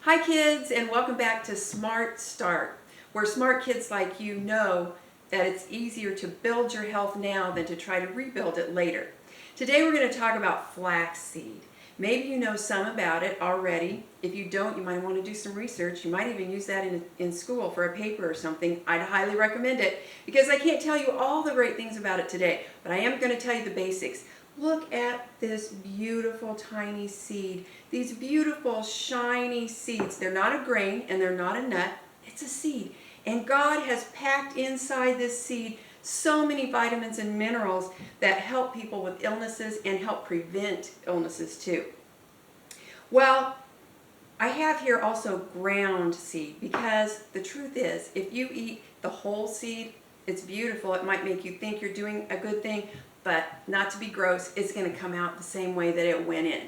Hi kids, and welcome back to Smart Start, where smart kids like you know that it's easier to build your health now than to try to rebuild it later. Today we're going to talk about flaxseed. Maybe you know some about it already. If you don't, you might want to do some research. You might even use that in school for a paper or something. I'd highly recommend it because I can't tell you all the great things about it today, but I am going to tell you the basics. Look at this beautiful tiny seed. These beautiful shiny seeds. They're not a grain and they're not a nut. It's a seed. And God has packed inside this seed so many vitamins and minerals that help people with illnesses and help prevent illnesses too. Well, I have here also ground seed because the truth is if you eat the whole seed, it's beautiful. It might make you think you're doing a good thing, but not to be gross, it's going to come out the same way that it went in.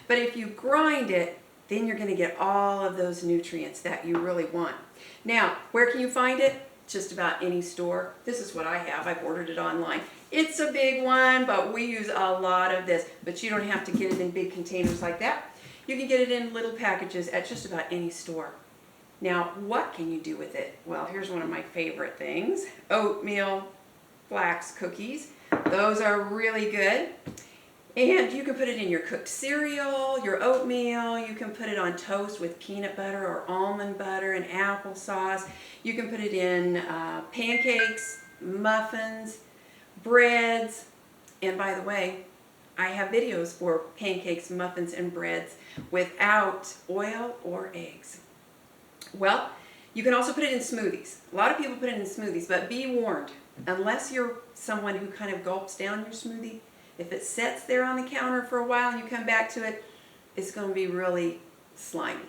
But if you grind it, then you're going to get all of those nutrients that you really want. Now, where can you find it? Just about any store. This is what I have. I've ordered it online. It's a big one, but we use a lot of this. But you don't have to get it in big containers like that. You can get it in little packages at just about any store. Now, what can you do with it? Well, here's one of my favorite things. Oatmeal flax cookies. Those are really good. And you can put it in your cooked cereal, your oatmeal. You can put it on toast with peanut butter or almond butter and applesauce. You can put it in pancakes, muffins, breads. And by the way, I have videos for pancakes, muffins, and breads without oil or eggs. Well, you can also put it in smoothies. A lot of people put it in smoothies, but be warned, unless you're someone who kind of gulps down your smoothie, if it sits there on the counter for a while and you come back to it, it's going to be really slimy.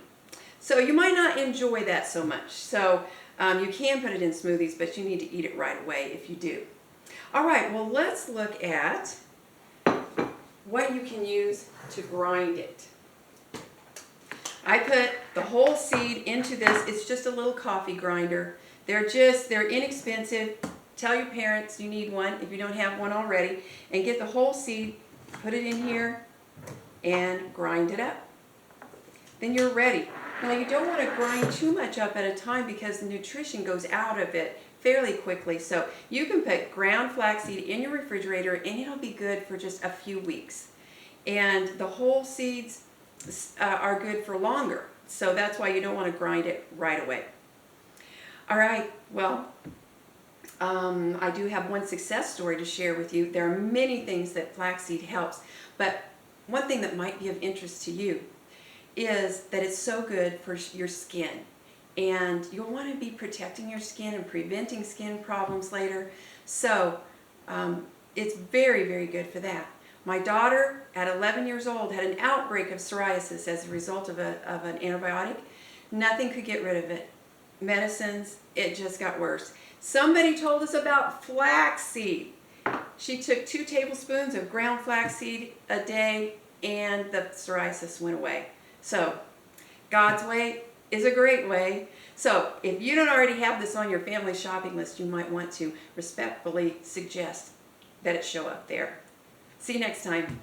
So you might not enjoy that so much. So you can put it in smoothies, but you need to eat it right away if you do. All right, well, let's look at what you can use to grind it. I put the whole seed into this. It's just a little coffee grinder. They're inexpensive. Tell your parents you need one if you don't have one already, and get the whole seed, put it in here, and grind it up. Then you're ready. Now you don't want to grind too much up at a time because the nutrition goes out of it fairly quickly. So you can put ground flaxseed in your refrigerator and it'll be good for just a few weeks. And the whole seeds are good for longer. So that's why you don't want to grind it right away. All right, well, I do have one success story to share with you. There are many things that flaxseed helps, but one thing that might be of interest to you is that it's so good for your skin. And you'll want to be protecting your skin and preventing skin problems later. So it's very, very good for that. My daughter at 11 years old had an outbreak of psoriasis as a result of an antibiotic. Nothing could get rid of it. Medicines, it just got worse. Somebody told us about flaxseed. She took 2 tablespoons of ground flaxseed a day and the psoriasis went away. So God's way is a great way. So if you don't already have this on your family shopping list, you might want to respectfully suggest that it show up there. See you next time.